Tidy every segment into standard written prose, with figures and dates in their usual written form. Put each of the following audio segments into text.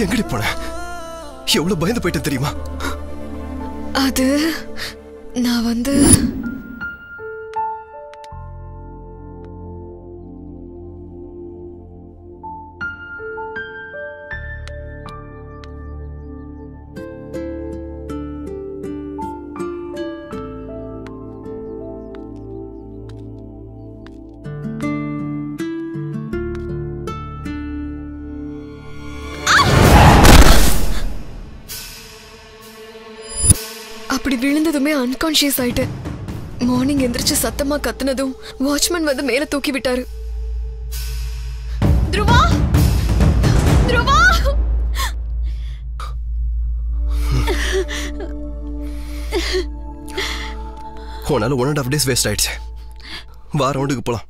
எங்கடி போன? எவ்வளவு பயந்து போயிட்ட தெரியுமா? அது நான் வந்து அப்படி விழுந்ததுமே அன்கான்ஷியஸ் ஆயிட்டேன். மார்னிங் எந்திரிச்சு சத்தமா கத்துனதும் வாட்ச்மேன் வந்து மேல தூக்கி விட்டாரு. துருவா, துருவா! உன்னால 1.5 days வேஸ்ட் ஆயிடுச்சு. வா ரவுண்டுக்கு போலாம்.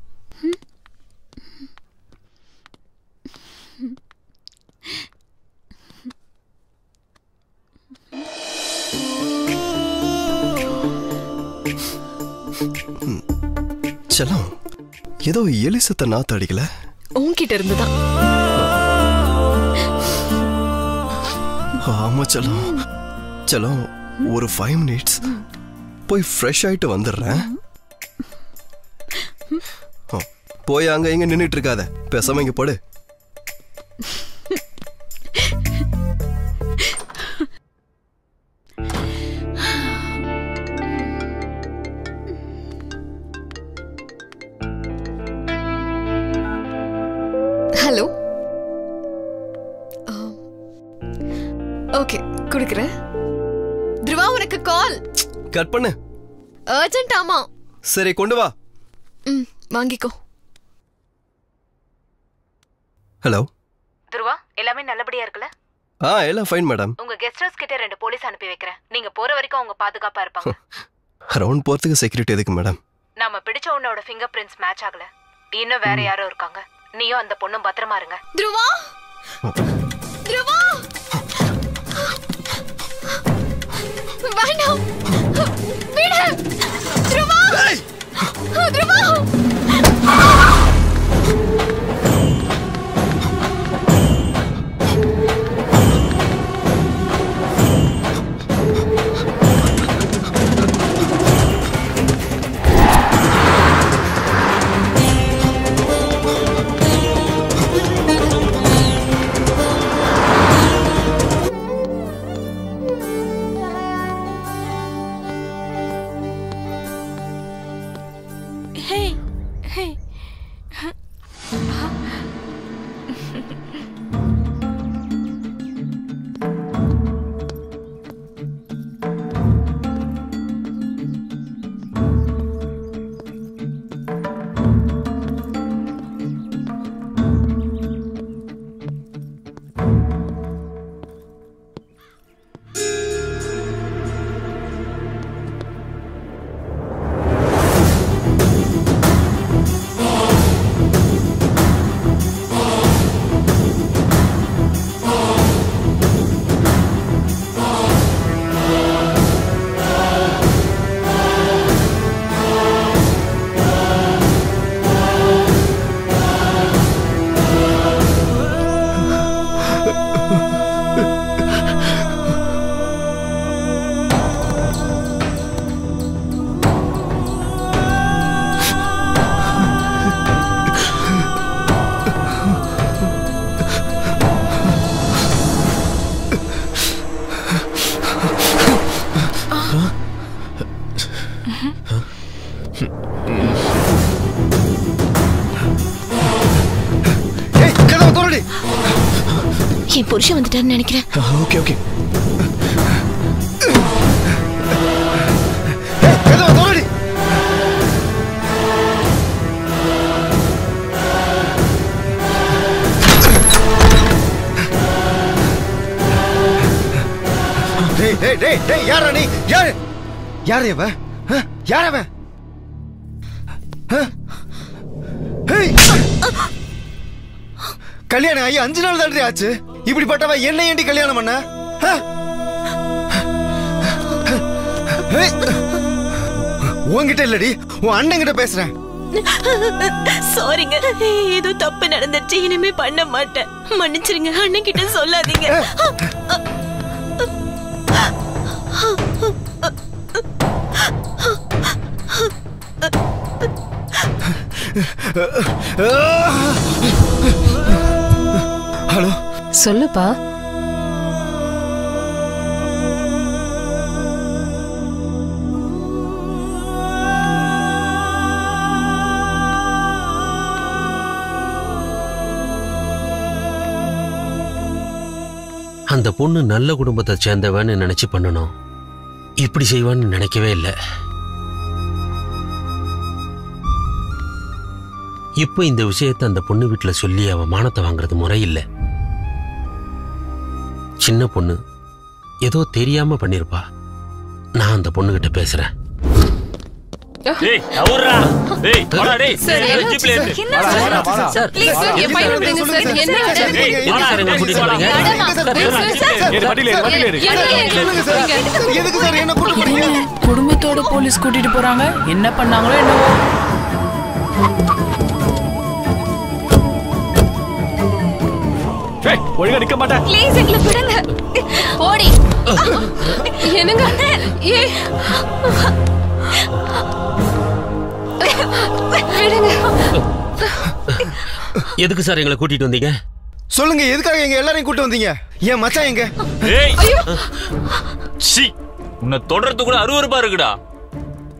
செல்லம், ஏதோ எலிசத்தை நாத்து அடிக்கல? உன்கிட்ட இருந்துதான். ஆமா செல்லம். செல்லம், ஒரு 5 minutes போய் ஃப்ரெஷ் ஆயிட்டு வந்துடுறேன். போய் அங்க எங்க நின்னுட்டு இருக்காத, பேசாம இங்க போடு. ஹலோ. ஓகே, குடுக்குறேன். துருவா, உனக்கு கால். கட் பண்ணு. அர்ஜென்ட். ஆமா. சரி, கொண்டு வா. வாங்கிக்கோ. ஹலோ துருவா, எல்லாமே நல்லபடியா இருக்குல்ல? எல்லாம் ஃபைன் மேடம். உங்க கெஸ்ட் ஹவுஸ் கிட்ட 2 போலீஸ் அனுப்பி வைக்கிறேன். நீங்க போற வரைக்கும் அவங்க பாதுகாப்பா இருப்பாங்க. ரவுண்ட் போறதுக்கு செக்யூரிட்டி எதுக்கு மேடம்? நாம பிடிச்ச உன்னோட ஃபிங்கர் பிரிண்ட்ஸ் மேட்ச் ஆகல. இன்னும் வேற யாரோ இருக்காங்க. நீயும் அந்த பொண்ணும் பத்திரமா இருங்க. துருவா, துருவா! வேண்டாம், விடு. துருவா, துருவா! என் புருஷன் வந்துட்டாருன்னு நினைக்கிறேன். Okay okay. யாரா நீ? யார் இவன்? யார் அவன்? கல்யாணம் ஆகி 5 நாள் தாண்டி ஆச்சு. இப்படிப்பட்டவ என்ன ஏண்டி கல்யாணம் பண்ண? உன்கிட்ட இல்லடி, உன் அண்ணன் கிட்ட பேசுறேன். சாரிங்க, ஏதோ தப்பு நடந்துச்சு, இனிமே பண்ண மாட்டேன். மன்னிச்சிருங்க, அண்ணன் கிட்ட சொல்லாதீங்க. ஹலோ, சொல்லுப்பா. அந்த பொண்ணு நல்ல குடும்பத்தை சேர்ந்தவன்னு நினைச்சு பண்ணணும், இப்படி செய்வான்னு நினைக்கவே இல்லை. இப்ப இந்த விஷயத்தை அந்த பொண்ணு வீட்டுல சொல்லி அவ மானத்தை வாங்குறது முறை இல்லை. சின்ன பொண்ணு ஏதோ தெரியாம பண்ணிருப்பா. நான் அந்த பொண்ணு கிட்ட பேசுறேன். குடும்பத்தோட போலீஸ் கூட்டிட்டு போறாங்க, என்ன பண்ணாங்களோ என்னவோ. ஒழுங்கா நிக்க மாட்டேன். ப்ளீஸ் எங்களை விடுங்க. ஓடி. என்னங்க? எதுக்கு சார் எங்களை கூட்டிட்டு வந்தீங்க? சொல்லுங்க, எதுக்காக எங்க எல்லாரையும் கூட்டி வந்தீங்க? ஏன் மச்சான் எங்க? உன்னை தொடர்றது கூட அருவருப்பா இருக்குடா.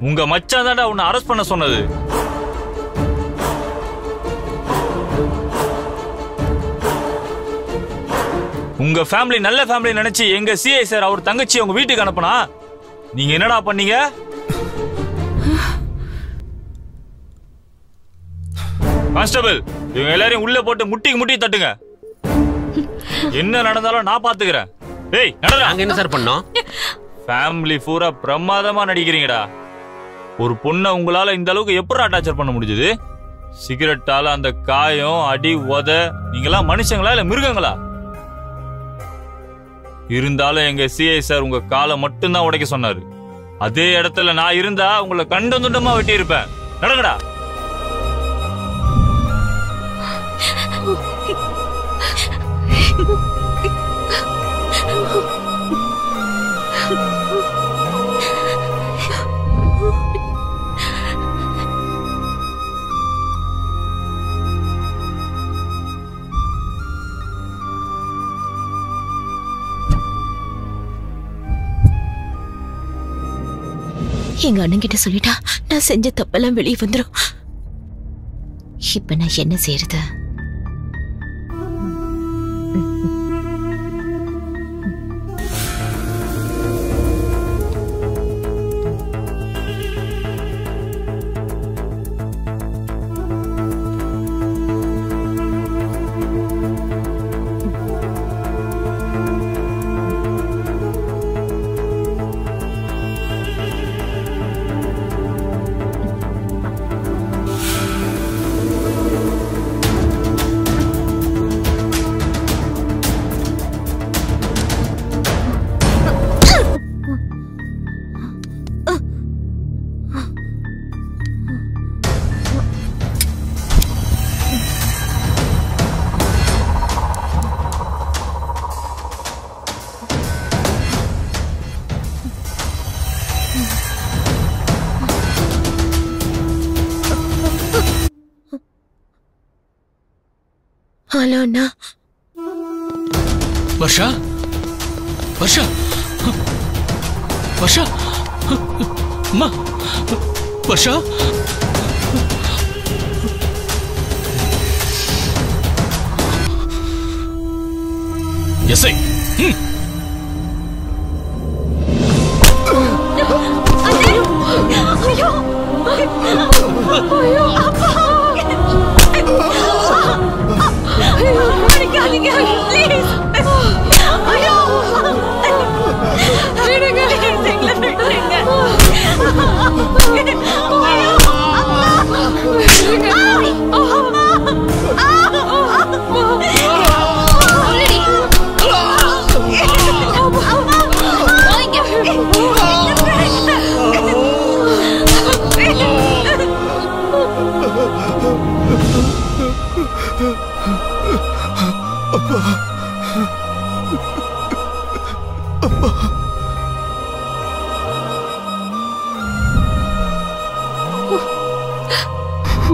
உங்க மச்சான் தான்டா உன்னை அரெஸ்ட் பண்ண சொன்னது. உங்க ஃபேமிலி நல்ல ஃபேமிலி நினைச்சு எங்க சிஐ சார் அவர் தங்கச்சி உங்க வீட்டுக்கு அனுப்புனா நீங்க என்னடா பண்ணீங்க? கான்ஸ்டபிள், இவங்க எல்லாரையும் உள்ள போட்டு முட்டி தட்டுங்க. என்ன நடந்தாலும் நான் பாத்துக்கிறேன். ஏய், நடடா. நாங்க என்ன சார் பண்ணோம்? ஃபேமிலி பூரா பிரமாதமா நடிக்கிறீங்கடா. ஒரு பொண்ணை உங்களால இந்த அளவுக்கு எப்படா டார்ச்சர் பண்ண முடிஞ்சது? சிகரெட்டால அந்த காயம், அடி, உத, நீங்களாம் மனுஷங்களா இல்ல மிருகங்களா? இருந்தாலும் எங்க சிஐ சார் உங்க காலை மட்டும்தான் உடைக்க சொன்னாரு. அதே இடத்துல நான் இருந்தா உங்களை கண்டம் துண்டமா வெட்டி இருப்பேன். நடங்கடா. எங்க அண்ணன் கிட்ட சொல்லிட்டா நான் செஞ்ச தப்பெல்லாம் வெளியே வந்துடும். இப்ப நான் என்ன செய்யறது? ஹலோ அண்ணா. வர்ஷா, வர்ஷா, வர்ஷா, அம்மா, வர்ஷா. எஸ்ஐ.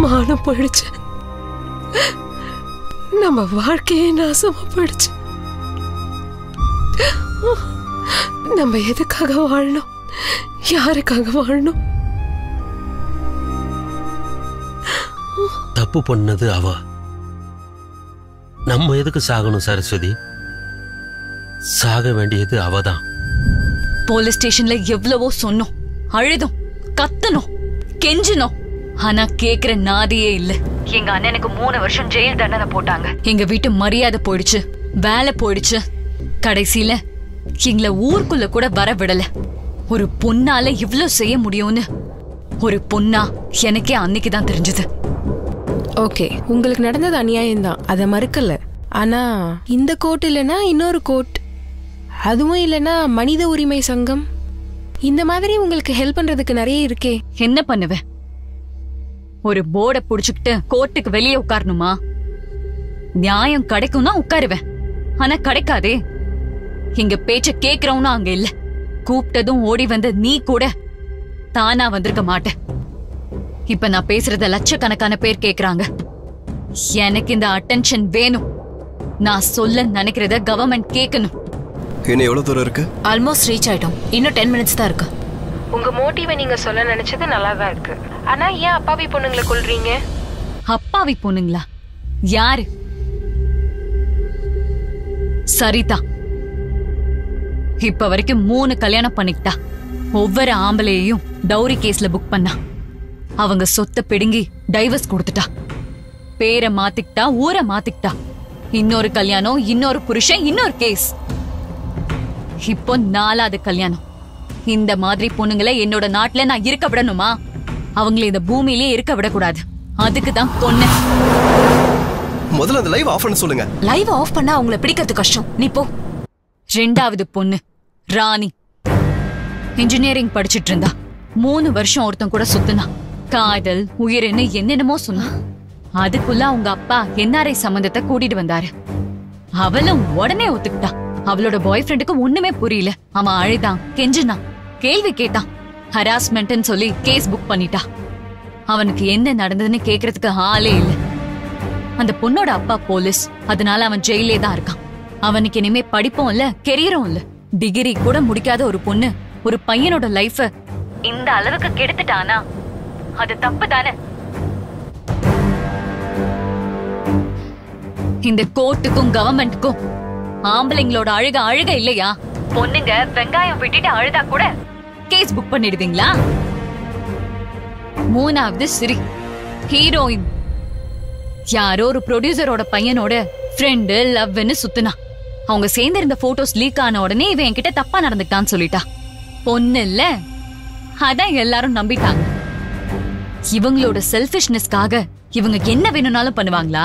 மானம் போயிடுச்சு. நம்ம வாழ்க்கையே நாசமா போயிடுச்சு. நம்ம எதுக்காக வாழணும்? யாருக்காக வாழணும்? தப்பு பண்ணது அவ. நம்ம எதுக்கு சாகணும் சரஸ்வதி? சாக வேண்டியது அவதான். போலீஸ் ஸ்டேஷன்ல எவ்வளவோ சொன்னோம், அழுதும், கத்தணும், கெஞ்சினோம். ஆனா கேக்குற நாதியே இல்ல. எங்க அண்ணனுக்கு 3 வருஷம் ஜெயில் தண்டனை போட்டாங்க. எங்க வீட்டு மரியாதை போயிடுச்சு, வேலை போயிடுச்சு. கடைசியில எங்களை ஊருக்குள்ள கூட வர விடல. ஒரு பொண்ணால இவ்ளோ செய்ய முடியும்னு ஒரு பொண்ணா எனக்கே அன்னைக்குதான் தெரிஞ்சது. ஓகே, உங்களுக்கு நடந்தது அநியாயம்தான், அதை மறுக்கல. ஆனா இந்த கோர்ட் இல்லைன்னா இன்னொரு கோர்ட், அதுவும் இல்லைன்னா மனித உரிமை சங்கம், இந்த மாதிரி உங்களுக்கு ஹெல்ப் பண்றதுக்கு நிறைய இருக்கே. என்ன பண்ணுவேன்? ஒரு போர்டை புடிச்சுக்கிட்டு கோர்ட்டுக்கு வெளியே உட்காரணுமா? நியாயம் கிடைக்கும்னா உட்காருவேன், ஆனா கிடைக்காதே. இங்க பேச்ச கேக்குறவனும் அங்க இல்ல. கூப்பிட்டதும் ஓடி வந்த நீ கூட தானா வந்திருக்க மாட்டேன். இப்ப நான் பேசுறத லட்சக்கணக்கான பேர் கேக்குறாங்க. எனக்கு இந்த அட்டென்ஷன் வேணும். நான் சொல்ல நினைக்கிறத கவர்மெண்ட் கேட்கணும். இன்னும் எவ்வளவு தூரம் இருக்கு? ஆல்மோஸ்ட் ரீச் ஆயிட்டோம். இன்னும் 10 minutes தான் இருக்கு. உங்க மோட்டிவை நீங்க சொல்ல நினைச்சது நல்லா தான் இருக்கு. ஆனா ஏன் அப்பாவி பொண்ணுங்களை கொல்றீங்க? அப்பாவி பொண்ணுங்களா? யாரு? சரிதா. இப்ப வரைக்கும் 3 கல்யாணம் பண்ணிக்கிட்டா. ஒவ்வொரு ஆம்பளையையும் டவுரி கேஸ்ல புக் பண்ணா. அவங்க சொத்தை பிடுங்கி டைவர்ஸ் கொடுத்துட்டா. பேரை மாத்திக்கிட்டா, ஊரை மாத்திக்கிட்டா. இன்னொரு கல்யாணம், இன்னொரு புருஷன், இன்னொரு கேஸ். இப்போ 4வது கல்யாணம். இந்த மாதிரி பொண்ணுங்களை என்னோட நாட்டுல நான் இருக்க விடணுமா? அவங்களை இந்த பூமியிலே இருக்க விடக்கூடாது. அதுக்கு தான் கொன்னேன். முதல்ல அந்த லைவ் ஆஃப் பண்ண சொல்லுங்க. லைவ் ஆஃப் பண்ணா அவங்கள பிடிக்கிறது கஷ்டம். நீ போ. 2வது பொண்ணு ராணி இன்ஜினியரிங் படிச்சிட்டு இருந்தா. 3 வருஷம் ஒருத்தன் கூட சுத்துனா. காதல், உயிர்னு என்னென்னமோ சொன்னா. அதுக்குள்ள அவங்க அப்பா NRI சம்பந்தத்தை கூட்டிட்டு வந்தாரு. அவளும் உடனே ஒத்துக்கிட்டா. அவளோட பாய் ஃப்ரெண்டுக்கு ஒண்ணுமே புரியல. அவன் அழுதான், கெஞ்சினான், கேள்வி கேட்டான். ஹராஸ்மெண்ட்னு சொல்லி கேஸ் புக் பண்ணிட்டா. அவனுக்கு என்ன நடந்ததுன்னு கேக்குறதுக்கு ஆளே இல்ல. அந்த பொண்ணோட அப்பா போலீஸ், அதனால அவன் ஜெயிலே தான் இருக்கான். அவனுக்கு இனிமே படிப்பும் இல்ல, கெரியரும் இல்ல. டிகிரி கூட முடிக்காத ஒரு பொண்ணு ஒரு பையனோட லைஃப இந்த அளவுக்கு கெடுத்துட்டானா அது தப்பு தானே? இந்த கோர்ட்டுக்கும் கவர்மெண்ட்டுக்கும் ஆம்பளைங்களோட அழுக இல்லையா? பொண்ணுங்க வெங்காயம் விட்டுட்டு அழுதா கூட கேஸ் புக் பண்ணிடுவீங்களா? 3வது சிரி ஹீரோயின். யாரோ ஒரு ப்ரொடியூசரோட பையனோட ஃப்ரெண்டு லவ்னு சுத்துனா. அவங்க சேர்ந்திருந்த போட்டோஸ் லீக் ஆன உடனே இவன் என்கிட்ட தப்பா நடந்துட்டான்னு சொல்லிட்டா. பொண்ணு இல்ல, அதான் எல்லாரும் நம்பிட்டாங்க. இவங்களோட செல்ஃபிஷ்னஸ்க்காக இவங்க என்ன வேணும்னாலும் பண்ணுவாங்களா?